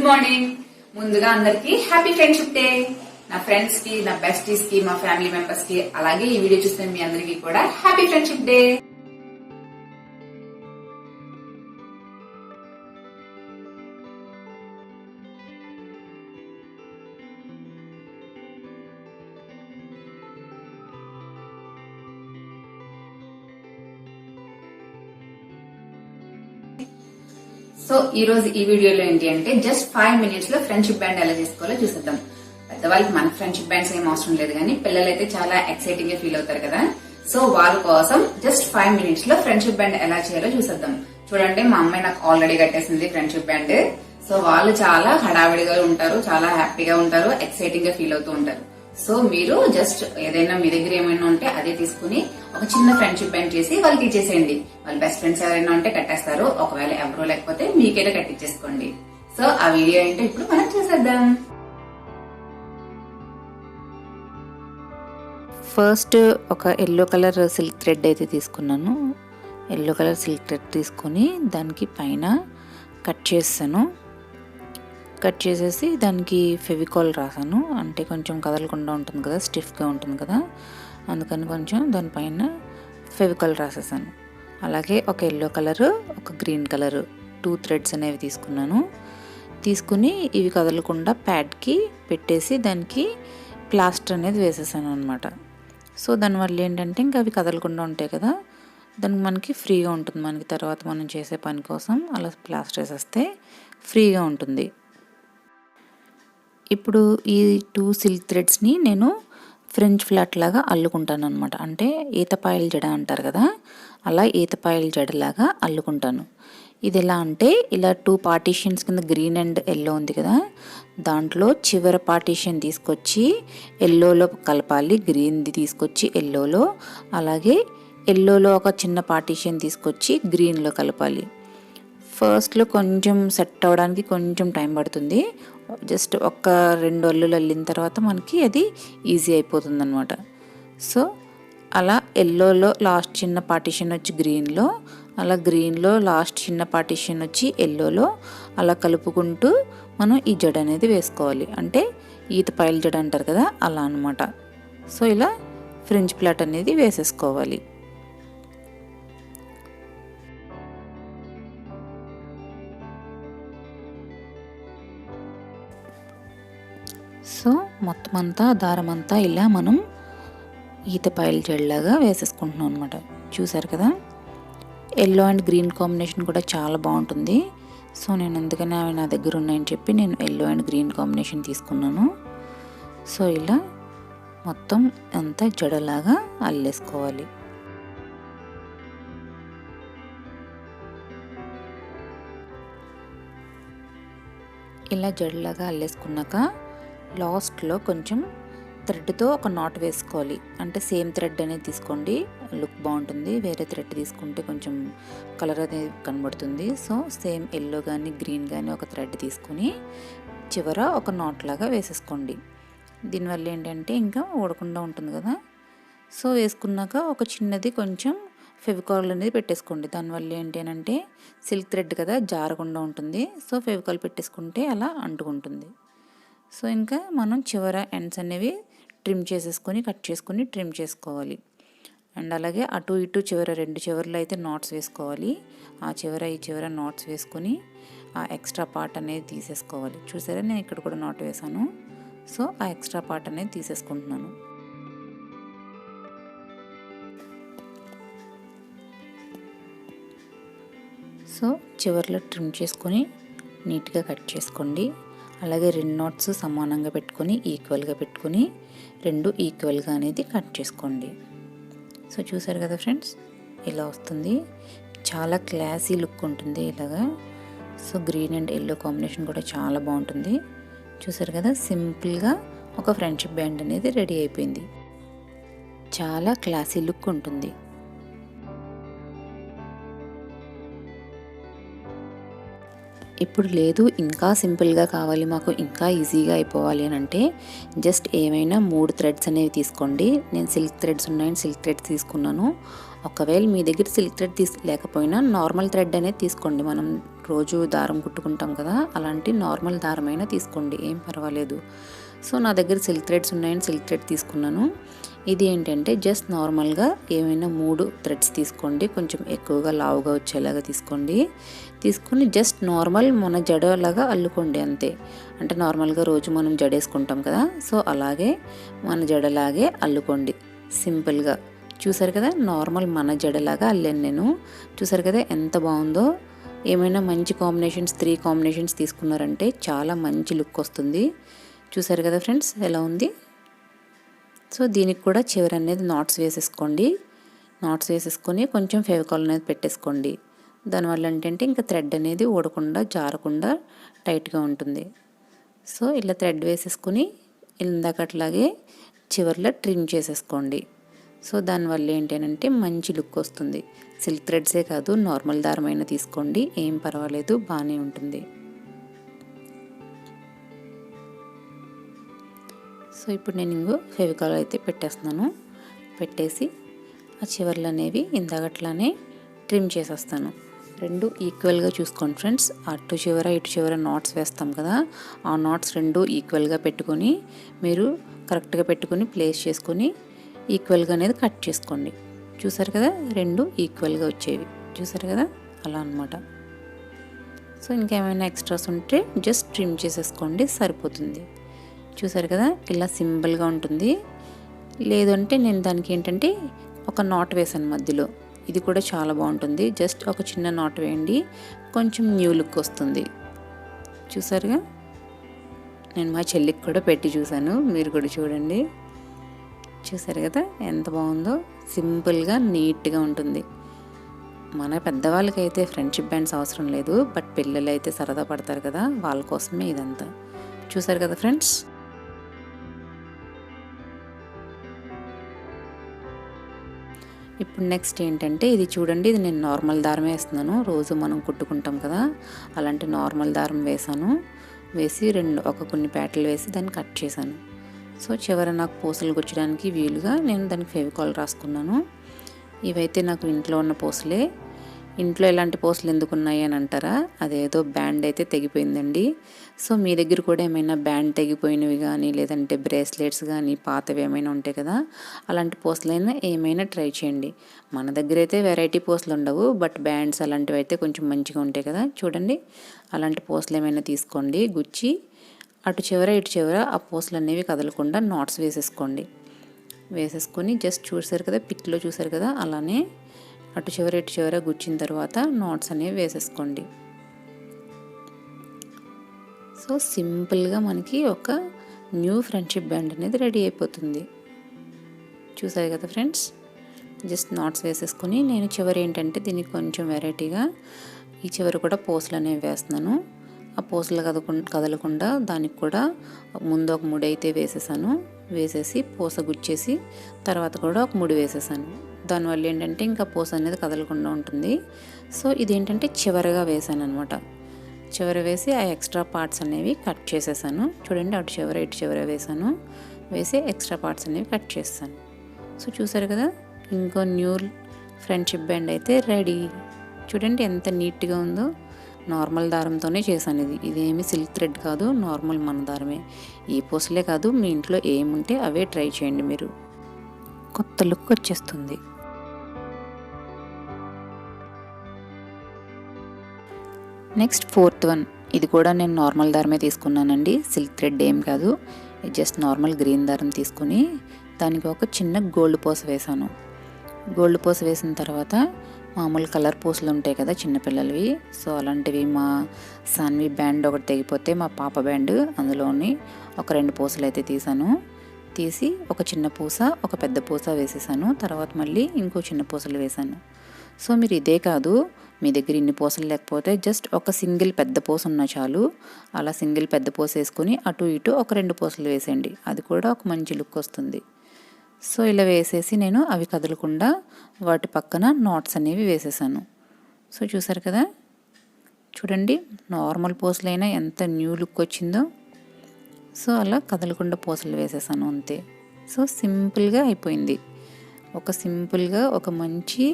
Morning. ముందుగా అందరికి happy friendship day. నా ఫ్రెండ్స్ కి, నా బెస్టీస్ కి, మా ఫ్యామిలీ మెంబర్స్ కి, అలాగే ఈ వీడియో చూస్తున్న మీ అందరికి కూడా హ్యాపీ ఫ్రెండ్షిప్ డే. సో ఈ రోజు ఈ వీడియోలో ఏంటి అంటే జస్ట్ 5 minutes లో ఫ్రెండ్షిప్ బ్యాండ్ ఎలా చేసుకోవాలో చూసేద్దాం. పెద్దవాళ్ళకి మనకి ఫ్రెండ్షిప్ బ్యాండ్స్ ఏం అవసరం లేదు, కానీ పిల్లలైతే చాలా ఎక్సైటింగ్ గా ఫీల్ అవుతారు కదా. సో వాళ్ళ కోసం జస్ట్ 5 minutes లో ఫ్రెండ్షిప్ బ్యాండ్ ఎలా చేయాలో చూసేద్దాం. చూడండి, మా అమ్మాయి నాకు ఆల్రెడీ కట్టేసింది ఫ్రెండ్షిప్ బ్యాండ్. సో వాళ్ళు చాలా హడావిడిగా ఉంటారు, చాలా హ్యాపీగా ఉంటారు, ఎక్సైటింగ్ గా ఫీల్ అవుతూ ఉంటారు. సో మీరు జస్ట్ ఏదైనా మీ దగ్గర ఏమైనా ఉంటే అదే తీసుకుని ఒక చిన్న ఫ్రెండ్షిప్ బ్యాండ్ చేసి వాళ్ళకి ఇచ్చేసేయండి. వాళ్ళ బెస్ట్ ఫ్రెండ్స్ ఎవరైనా ఉంటే కట్టేస్తారు, ఒకవేళ ఎవరో లేకపోతే మీకైనా కట్టించేసుకోండి. సో ఆ వీడియో ఏంటో ఇప్పుడు మనం చూసేద్దాం. ఫస్ట్ ఒక ఎల్లో కలర్ సిల్క్ థ్రెడ్ అయితే తీసుకున్నాను. ఎల్లో కలర్ సిల్క్ థ్రెడ్ తీసుకొని దానికి పైన కట్ చేస్తాను. కట్ చేసేసి దానికి ఫెవికాల్ రాసాను, అంటే కొంచెం కదలకుండా ఉంటుంది కదా, స్టిఫ్గా ఉంటుంది కదా, అందుకని కొంచెం దానిపైన ఫెవికాల్ రాసేసాను. అలాగే ఒక ఎల్లో కలరు, ఒక గ్రీన్ కలరు 2 threads అనేవి తీసుకున్నాను. తీసుకుని ఇవి కదలకుండా ప్యాడ్కి పెట్టేసి దానికి ప్లాస్టర్ అనేది వేసేసాను అనమాట. సో దానివల్ల ఏంటంటే ఇంకా అవి కదలకుండా ఉంటాయి కదా, దానికి మనకి ఫ్రీగా ఉంటుంది. మనకి తర్వాత మనం చేసే పని కోసం అలా ప్లాస్టర్ వేసేస్తే ఫ్రీగా ఉంటుంది. ఇప్పుడు ఈ 2 సిల్క్ థ్రెడ్స్ని నేను ఫ్రెంచ్ ఫ్లాట్ లాగా అల్లుకుంటాను అనమాట. అంటే ఈతపాయల జడ అంటారు కదా, అలా ఈతపాయల జడలాగా అల్లుకుంటాను. ఇది ఎలా అంటే ఇలా 2 పార్టీషన్స్ కింద గ్రీన్ అండ్ ఎల్లో ఉంది కదా, దాంట్లో చివరి పార్టీషన్ తీసుకొచ్చి ఎల్లోలో కలపాలి, గ్రీన్ది తీసుకొచ్చి ఎల్లోలో, అలాగే ఎల్లోలో ఒక చిన్న పార్టీషన్ తీసుకొచ్చి గ్రీన్లో కలపాలి. ఫస్ట్లో కొంచెం సెట్ అవ్వడానికి కొంచెం టైం పడుతుంది. జస్ట్ ఒక 2 అల్లులు అల్లిన తర్వాత మనకి అది ఈజీ అయిపోతుంది అనమాట. సో అలా ఎల్లోలో లాస్ట్ చిన్న పార్టీషన్ వచ్చి గ్రీన్లో, అలా గ్రీన్లో లాస్ట్ చిన్న పార్టీషన్ వచ్చి ఎల్లోలో, అలా కలుపుకుంటూ మనం ఈ జడ అనేది వేసుకోవాలి. అంటే ఈతపాయల జడ అంటారు కదా, అలా అనమాట. సో ఇలా ఫ్రెంచ్ ప్లాట్ అనేది వేసేసుకోవాలి. సో మొత్తం అంతా దారం అంతా ఇలా మనం ఈతపాయల జడలాగా వేసేసుకుంటున్నాం అనమాట. చూసారు కదా, ఎల్లో అండ్ గ్రీన్ కాంబినేషన్ కూడా చాలా బాగుంటుంది. సో నేను అందుకనే అవి నా దగ్గర ఉన్నాయని చెప్పి నేను ఎల్లో అండ్ గ్రీన్ కాంబినేషన్ తీసుకున్నాను. సో ఇలా మొత్తం అంతా జడలాగా అల్లేసుకోవాలి. ఇలా జడలాగా అల్లేసుకున్నాక లాస్ట్లో కొంచెం థ్రెడ్తో ఒక నాట్ వేసుకోవాలి. అంటే సేమ్ థ్రెడ్ అనేది తీసుకోండి, లుక్ బాగుంటుంది. వేరే థ్రెడ్ తీసుకుంటే కొంచెం కలర్ అనేది కనబడుతుంది. సో సేమ్ ఎల్లో కానీ గ్రీన్ కానీ ఒక థ్రెడ్ తీసుకుని చివర ఒక నాట్ లాగా వేసేసుకోండి. దీనివల్ల ఏంటంటే ఇంకా ఊడకుండా ఉంటుంది కదా. సో వేసుకున్నాక ఒక చిన్నది కొంచెం ఫెవికాల్ అనేది పెట్టేసుకోండి. దానివల్ల ఏంటంటే సిల్క్ థ్రెడ్ కదా, జారకుండా ఉంటుంది. సో ఫెవికాల్ పెట్టేసుకుంటే అలా అంటుకుంటుంది. సో ఇంకా మనం చివర ఎండ్స్ అనేవి ట్రిమ్ చేసేసుకొని కట్ చేసుకొని ట్రిమ్ చేసుకోవాలి. అండ్ అలాగే అటు ఇటు చివర 2 చివర్లు అయితే నాట్స్ వేసుకోవాలి. ఆ చివర ఈ చివర నాట్స్ వేసుకొని ఆ ఎక్స్ట్రా పార్ట్ అనేది తీసేసుకోవాలి. చూసారా, నేను ఇక్కడ కూడా నాట్ వేసాను. సో ఆ ఎక్స్ట్రా పార్ట్ అనేది తీసేసుకుంటున్నాను. సో చివర్లో ట్రిమ్ చేసుకొని నీట్గా కట్ చేసుకోండి. అలాగే 2 నాట్స్ సమానంగా పెట్టుకొని ఈక్వల్గా పెట్టుకొని 2 ఈక్వల్గా అనేది కట్ చేసుకోండి. సో చూసారు కదా ఫ్రెండ్స్, ఇలా వస్తుంది. చాలా క్లాసీ లుక్ ఉంటుంది ఇలాగా. So green and yellow combination కూడా చాలా బాగుంటుంది. చూసారు కదా, సింపుల్గా ఒక ఫ్రెండ్షిప్ బ్యాండ్ అనేది రెడీ అయిపోయింది. చాలా క్లాసీ లుక్ ఉంటుంది. ఇప్పుడు లేదు ఇంకా సింపుల్గా కావాలి మాకు, ఇంకా ఈజీగా అయిపోవాలి అని అంటే జస్ట్ ఏమైనా 3 థ్రెడ్స్ అనేవి తీసుకోండి. నేను సిల్క్ థ్రెడ్స్ ఉన్నాయని సిల్క్ థ్రెడ్స్ తీసుకున్నాను. ఒకవేళ మీ దగ్గర సిల్క్ థ్రెడ్ లేకపోయినా నార్మల్ థ్రెడ్ అనేది తీసుకోండి. మనం రోజు దారం కుట్టుకుంటాం కదా, అలాంటి నార్మల్ దారమైనా తీసుకోండి, ఏం పర్వాలేదు. సో నా దగ్గర సిల్క్ థ్రెడ్స్ ఉన్నాయని సిల్క్ థ్రెడ్ తీసుకున్నాను. ఇది ఏంటంటే జస్ట్ నార్మల్గా ఏమైనా 3 థ్రెడ్స్ తీసుకోండి, కొంచెం ఎక్కువగా లావుగా వచ్చేలాగా తీసుకోండి. తీసుకుని జస్ట్ నార్మల్ మన జడలాగా అల్లుకోండి అంతే. అంటే నార్మల్గా రోజు మనం జడేసుకుంటాం కదా, సో అలాగే మన జడలాగే అల్లుకోండి సింపుల్గా. చూసారు కదా, నార్మల్ మన జడలాగా అల్లాను నేను. చూసారు కదా ఎంత బాగుందో. ఏమైనా మంచి కాంబినేషన్స్ 3 కాంబినేషన్స్ తీసుకున్నారంటే చాలా మంచి లుక్ వస్తుంది. చూసారు కదా ఫ్రెండ్స్ ఎలా ఉంది. సో దీనికి కూడా చివరి అనేది నాట్స్ వేసేసుకోండి. నాట్స్ వేసేసుకొని కొంచెం ఫెవికాల్ అనేది పెట్టేసుకోండి. దానివల్ల ఏంటంటే ఇంకా థ్రెడ్ అనేది ఊడకుండా జారకుండా టైట్గా ఉంటుంది. సో ఇలా థ్రెడ్ వేసేసుకొని ఇందాకట్లాగే చివర్లో ట్రిమ్ చేసేసుకోండి. సో దానివల్ల ఏంటంటే మంచి లుక్ వస్తుంది. సిల్క్ థ్రెడ్సే కాదు నార్మల్ దారమైనా తీసుకోండి, ఏం పర్వాలేదు, బాగానే ఉంటుంది. సో ఇప్పుడు నేను ఇంకో ఫెవికాల్ అయితే పెట్టేస్తున్నాను. పెట్టేసి ఆ చివర్లు అనేవి ఇందాకట్లానే ట్రిమ్ చేసేస్తాను. 2 ఈక్వల్గా చూసుకోండి ఫ్రెండ్స్. అటు చివర ఇటు చివర నాట్స్ వేస్తాం కదా, ఆ నాట్స్ 2 ఈక్వల్గా పెట్టుకొని మీరు కరెక్ట్గా పెట్టుకొని ప్లేస్ చేసుకొని ఈక్వల్గా అనేది కట్ చేసుకోండి. చూసారు కదా 2 ఈక్వల్గా వచ్చేవి. చూసారు కదా అలా అనమాట. సో ఇంకేమైనా ఎక్స్ట్రాస్ ఉంటే జస్ట్ ట్రిమ్ చేసేసుకోండి, సరిపోతుంది. చూసారు కదా ఇలా సింపుల్గా ఉంటుంది. లేదంటే నేను దానికి ఏంటంటే ఒక నాట్ వేసాను మధ్యలో, ఇది కూడా చాలా బాగుంటుంది. జస్ట్ ఒక చిన్న నాట్ వేయండి, కొంచెం న్యూ లుక్ వస్తుంది. చూసారుగా, నేను మా చెల్లికి కూడా పెట్టి చూశాను, మీరు కూడా చూడండి. చూసారు కదా ఎంత బాగుందో, సింపుల్గా నీట్గా ఉంటుంది. మన పెద్దవాళ్ళకైతే ఫ్రెండ్షిప్ బ్యాండ్స్ అవసరం లేదు, బట్ పిల్లలు అయితే సరదా పడతారు కదా, వాళ్ళ కోసమే ఇదంతా. చూసారు కదా ఫ్రెండ్స్. ఇప్పుడు నెక్స్ట్ ఏంటంటే ఇది చూడండి, ఇది నేను నార్మల్ దారం వేస్తున్నాను. రోజు మనం కుట్టుకుంటాం కదా, అలాంటి నార్మల్ దారం వేసాను. వేసి కొన్ని పేటలు వేసి దాన్ని కట్ చేశాను. సో చివర నాకు పూసలు గుచ్చడానికి వీలుగా నేను దానికి ఫెవికాల్ రాసుకున్నాను. ఇవైతే నాకు ఇంట్లో ఉన్న పూసలే. ఇంట్లో ఎలాంటి పూసలు ఎందుకు ఉన్నాయి అని అంటారా, అదేదో బ్యాండ్ అయితే తెగిపోయిందండి. సో మీ దగ్గర కూడా ఏమైనా బ్యాండ్ తెగిపోయినవి కానీ లేదంటే బ్రేస్లెట్స్ కానీ పాతవి ఏమైనా ఉంటాయి కదా, అలాంటి పూసలైనా ఏమైనా ట్రై చేయండి. మన దగ్గర అయితే వెరైటీ పూసలు ఉండవు, బట్ బ్యాండ్స్ అలాంటివి అయితే కొంచెం మంచిగా ఉంటాయి కదా. చూడండి అలాంటి పూసలు ఏమైనా తీసుకోండి, గుచ్చి అటు చివర ఇటు చివర ఆ పూసలు అనేవి కదలకుండా నాట్స్ వేసేసుకోండి. వేసేసుకొని జస్ట్ చూసారు కదా పిక్లో చూసారు కదా, అలానే అటు చివర ఇటు చివర గుచ్చిన తర్వాత నాట్స్ అనేవి వేసేసుకోండి. సో సింపుల్గా మనకి ఒక న్యూ ఫ్రెండ్షిప్ బ్యాండ్ అనేది రెడీ అయిపోతుంది. చూసారు కదా ఫ్రెండ్స్, జస్ట్ నాట్స్ వేసేసుకొని నేను చివరి ఏంటంటే దీనికి కొంచెం వెరైటీగా ఈ చివరి కూడా పూసలు అనేవి వేస్తున్నాను. ఆ పూసలు కదలకుండా దానికి కూడా ముందు ఒక ముడి అయితే వేసేసాను. వేసేసి పూస గుచ్చేసి తర్వాత కూడా ఒక ముడి వేసేసాను. దానివల్ల ఏంటంటే ఇంకా పూస అనేది కదలకుండా ఉంటుంది. సో ఇదేంటంటే చివరగా వేసాను అనమాట. చివర వేసి ఆ ఎక్స్ట్రా పార్ట్స్ అనేవి కట్ చేసేసాను. చూడండి అటు చివర ఇటు చివర వేసాను. వేసి ఎక్స్ట్రా పార్ట్స్ అనేవి కట్ చేస్తాను. సో చూసారు కదా ఇంకో న్యూ ఫ్రెండ్షిప్ బ్యాండ్ అయితే రెడీ. చూడండి ఎంత నీట్గా ఉందో. నార్మల్ దారంతోనే చేశాను. ఇదేమి సిల్క్ థ్రెడ్ కాదు, నార్మల్ మన దారమే. ఈ పూసలే కాదు, మీ ఇంట్లో ఏముంటే అవే ట్రై చేయండి, మీరు కొత్త లుక్ వచ్చేస్తుంది. నెక్స్ట్ 4th వన్, ఇది కూడా నేను నార్మల్ దారమే తీసుకున్నానండి, సిల్క్ థ్రెడ్ ఏం కాదు. జస్ట్ నార్మల్ గ్రీన్ దారం తీసుకుని దానికి ఒక చిన్న గోల్డ్ పూస వేసాను. గోల్డ్ పూస వేసిన తర్వాత మామూలు కలర్ పూసలు ఉంటాయి కదా చిన్నపిల్లలవి, సో అలాంటివి మా సాన్వి బ్యాండ్ ఒకటి తెగిపోతే మా పాప బ్యాండ్ అందులోని ఒక 2 పూసలు అయితే తీసాను. తీసి ఒక చిన్న పూస ఒక పెద్ద పూస వేసేసాను. తర్వాత మళ్ళీ ఇంకో చిన్న పూసలు వేసాను. సో మీరు ఇదే కాదు, మీ దగ్గర ఇన్ని పూసలు లేకపోతే జస్ట్ ఒక సింగిల్ పెద్ద పూస ఉన్నా చాలు. అలా సింగిల్ పెద్ద పూస వేసుకుని అటు ఇటు ఒక 2 పూసలు వేసేయండి, అది కూడా ఒక మంచి లుక్ వస్తుంది. సో ఇలా వేసేసి నేను అవి కదలకుండా వాటి పక్కన నాట్స్ అనేవి వేసేసాను. సో చూసారు కదా చూడండి నార్మల్ పూసలైనా ఎంత న్యూ లుక్ వచ్చిందో. సో అలా కదలకుండా పూసలు వేసేసాను అంతే. సో సింపుల్గా అయిపోయింది. సింపుల్గా ఒక మంచి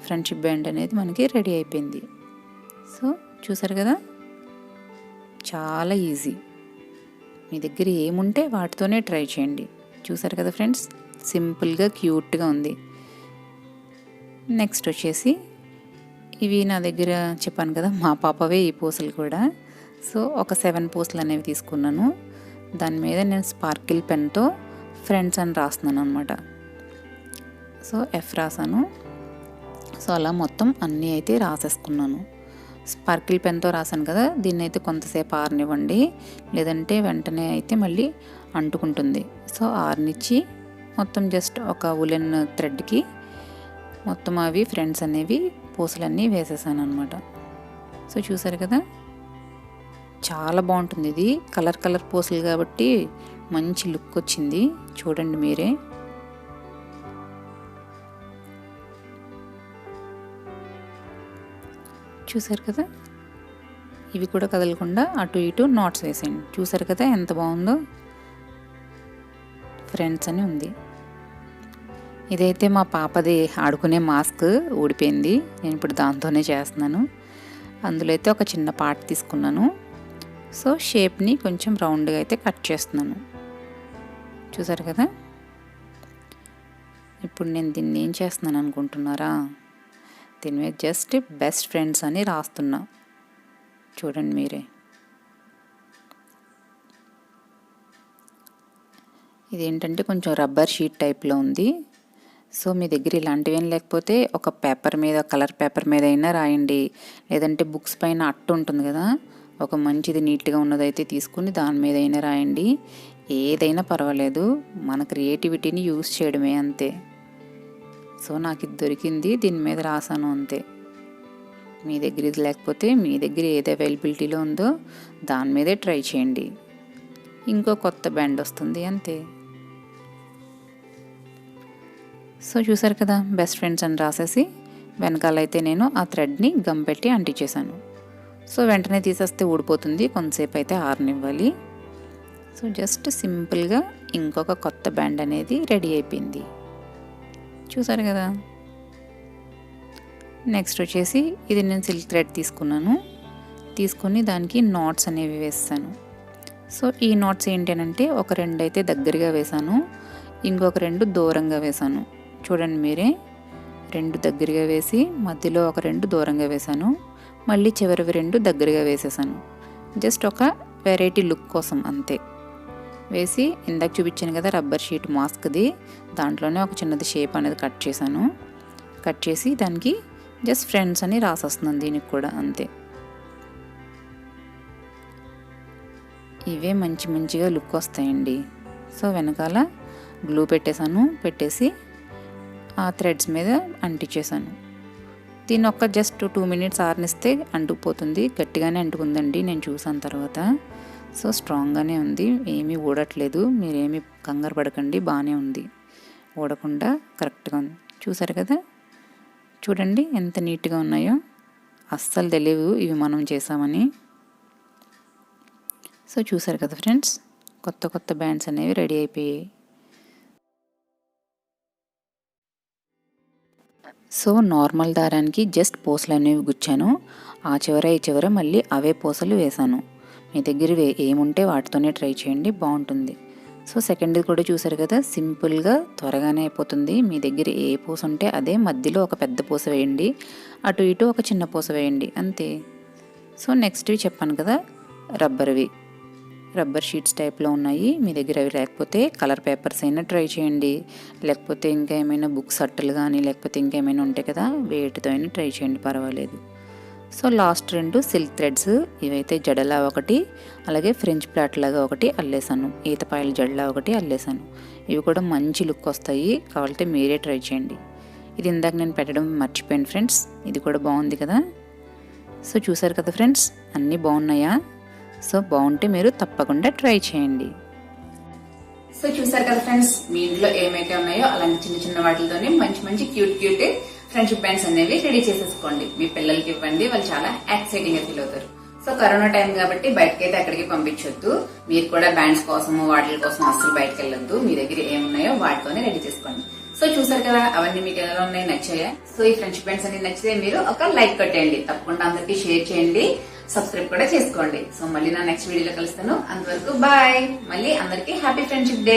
ఫ్రెండ్షిప్ బ్యాండ్ అనేది మనకి రెడీ అయిపోయింది. సో చూసారు కదా, చాలా ఈజీ. మీ దగ్గర ఏముంటే వాటితోనే ట్రై చేయండి. చూసారు కదా ఫ్రెండ్స్, సింపుల్గా క్యూట్గా ఉంది. నెక్స్ట్ వచ్చేసి ఇవి నా దగ్గర చెప్పాను కదా మా పాపవే ఈ పూసలు కూడా. సో ఒక 7 పూసలు అనేవి తీసుకున్నాను. దాని మీద నేను స్పార్కిల్ పెన్తో ఫ్రెండ్స్ అని రాస్తున్నాను అనమాట. సో ఎఫ్ రాసాను. సో అలా మొత్తం అన్నీ అయితే రాసేసుకున్నాను. స్పార్కిల్ పెన్తో రాసాను కదా, దీన్ని అయితే కొంతసేపు ఆరనివ్వండి, లేదంటే వెంటనే అయితే మళ్ళీ అంటుకుంటుంది. సో ఆరనిచ్చి మొత్తం జస్ట్ ఒక ఉలెన్ థ్రెడ్కి మొత్తం అవి ఫ్రెండ్స్ అనేవి పూసలన్నీ వేసేసాను అనమాట. సో చూసారు కదా, చాలా బాగుంటుంది. ఇది కలర్ పూసలు కాబట్టి మంచి లుక్ వచ్చింది. చూడండి మీరే. చూసారు కదా, ఇవి కూడా కదలకుండా అటు ఇటు నాట్స్ వేసేయండి. చూసారు కదా ఎంత బాగుందో, ఫ్రెండ్స్ అని ఉంది. ఇదైతే మా పాపది ఆడుకునే మాస్క్ ఊడిపోయింది. నేను ఇప్పుడు దాంతోనే చేస్తున్నాను. అందులో అయితే ఒక చిన్న పార్ట్ తీసుకున్నాను. సో షేప్ని కొంచెం రౌండ్గా అయితే కట్ చేస్తున్నాను. చూసారు కదా, ఇప్పుడు నేను దీన్ని ఏం చేస్తున్నాను అనుకుంటున్నారా? దీని మీద జస్ట్ బెస్ట్ ఫ్రెండ్స్ అని రాస్తున్నా. చూడండి మీరే. ఇదేంటంటే కొంచెం రబ్బర్ షీట్ టైప్లో ఉంది. సో మీ దగ్గర ఇలాంటివేం లేకపోతే ఒక పేపర్ మీద, కలర్ పేపర్ మీద అయినా రాయండి, లేదంటే బుక్స్ పైన అట్టు ఉంటుంది కదా, ఒక మంచిది నీట్గా ఉన్నదైతే తీసుకుని దాని మీద అయినా రాయండి. ఏదైనా పర్వాలేదు, మన క్రియేటివిటీని యూస్ చేయడమే అంతే. సో నాకు ఇది దొరికింది, దీని మీద రాసాను అంతే. మీ దగ్గర ఇది లేకపోతే మీ దగ్గర ఏది అవైలబిలిటీలో ఉందో దాని మీదే ట్రై చేయండి. ఇంకో కొత్త బ్యాండ్ వస్తుంది అంతే. సో చూసారు కదా, బెస్ట్ ఫ్రెండ్స్ అని రాసేసి వెనకాలైతే నేను ఆ థ్రెడ్ని గమ్ పెట్టి అంటించేసాను. సో వెంటనే తీసేస్తే ఊడిపోతుంది, కొంతసేపు అయితే ఆరనివ్వాలి. సో జస్ట్ సింపుల్గా ఇంకొక కొత్త బ్యాండ్ అనేది రెడీ అయిపోయింది. చూసారు కదా. నెక్స్ట్ వచ్చేసి ఇది నేను సిల్క్ థ్రెడ్ తీసుకొని దానికి నాట్స్ అనేవి వేసాను. సో ఈ నాట్స్ ఏంటి అంటే ఒక 2 అయితే దగ్గరగా వేసాను, ఇంకొక 2 దూరంగా వేసాను. చూడండి మీరే, 2 దగ్గరగా వేసి మధ్యలో ఒక 2 దూరంగా వేసాను, మళ్ళీ చివరివి 2 దగ్గరగా వేసేసాను. జస్ట్ ఒక వెరైటీ లుక్ కోసం అంతే. వేసి ఇందాక చూపించాను కదా రబ్బర్ షీట్ మాస్క్ది, దాంట్లోనే ఒక చిన్నది షేప్ అనేది కట్ చేశాను. కట్ చేసి దానికి జస్ట్ ఫ్రెండ్స్ అని రాసేస్తున్నాను దీనికి కూడా అంతే. ఇవే మంచిగా లుక్ వస్తాయండి. సో వెనకాల గ్లూ పెట్టేసి ఆ థ్రెడ్స్ మీద అంటించేసాను. దీన్ని ఒక జస్ట్ 2 మినిట్స్ ఆరనిస్తే అంటుకుపోతుంది. గట్టిగానే అంటుకుందండి, నేను చూసాను తర్వాత. సో స్ట్రాంగ్గానే ఉంది, ఏమీ ఊడట్లేదు. మీరేమీ కంగారు పడకండి, బాగానే ఉంది, ఊడకుండా కరెక్ట్గా ఉంది. చూసారు కదా, చూడండి ఎంత నీట్గా ఉన్నాయో. అస్సలు తెలియదు ఇవి మనం చేసామని. సో చూసారు కదా ఫ్రెండ్స్, కొత్త బ్యాండ్స్ అనేవి రెడీ అయిపోయాయి. సో నార్మల్ దారానికి జస్ట్ పూసలు అనేవి గుచ్చాను. ఆ చివర మళ్ళీ అవే పూసలు వేసాను. మీ దగ్గర ఏముంటే వాటితోనే ట్రై చేయండి, బాగుంటుంది. సో సెకండ్ది కూడా చూసారు కదా, సింపుల్గా త్వరగానే అయిపోతుంది. మీ దగ్గర ఏ పూస ఉంటే అదే మధ్యలో ఒక పెద్ద పూస వేయండి, అటు ఇటు ఒక చిన్న పూస వేయండి అంతే. సో నెక్స్ట్వి చెప్పాను కదా, రబ్బర్ షీట్స్ టైప్లో ఉన్నాయి. మీ దగ్గర అవి లేకపోతే కలర్ పేపర్స్ అయినా ట్రై చేయండి, లేకపోతే ఇంకా ఏమైనా బుక్స్ అట్టలు కానీ లేకపోతే ఇంకేమైనా ఉంటాయి కదా, వేటితో అయినా ట్రై చేయండి, పర్వాలేదు. సో లాస్ట్ 2 సిల్క్ థ్రెడ్స్, ఇవైతే జడలా ఒకటి, అలాగే ఫ్రెంచ్ ప్లాట్ లాగా ఒకటి అల్లేసాను, ఈతపాయల జడలా ఒకటి అల్లేసాను. ఇవి కూడా మంచి లుక్ వస్తాయి, కావాలంటే మీరే ట్రై చేయండి. ఇది ఇందాక నేను పెట్టడం మర్చిపోయాను ఫ్రెండ్స్, ఇది కూడా బాగుంది కదా. సో చూసారు కదా ఫ్రెండ్స్, అన్నీ బాగున్నాయా? సో బాగుంటే మీరు తప్పకుండా ట్రై చేయండి. సో చూసారు కదా ఫ్రెండ్స్, మీ ఇంట్లో ఏమైతే ఉన్నాయో అలాంటి చిన్న చిన్న వాటితోనే మంచి మంచి క్యూట్ క్యూట్ ఫ్రెండ్షిప్ బ్యాండ్స్ అనేవి రెడీ చేసేసుకోండి. మీ పిల్లలకి ఇవ్వండి, వాళ్ళు చాలా ఎక్సైటింగ్ గా ఫీల్ అవుతారు. సో కరోనా టైం కాబట్టి బయటకైతే ఎక్కడికి పంపించొద్దు. మీరు కూడా బ్యాండ్స్ కోసము వాటి కోసం అస్సలు బయటకు వెళ్ళొద్దు. మీ దగ్గర ఏమున్నాయో వాటితోనే రెడీ చేసుకోండి. సో చూసారు కదా, అవన్నీ మీకు ఎలా ఉన్నాయి, నచ్చాయా? సో ఈ ఫ్రెండ్షిప్ బ్యాండ్స్ అన్ని నచ్చితే మీరు ఒక లైక్ కొట్టేయండి, తప్పకుండా అందరికి షేర్ చేయండి, సబ్స్క్రైబ్ కూడా చేసుకోండి. సో మళ్ళీ నా నెక్స్ట్ వీడియోలో కలుస్తాను. అంతవరకు బాయ్. మళ్ళీ అందరికి హ్యాపీ ఫ్రెండ్షిప్ డే.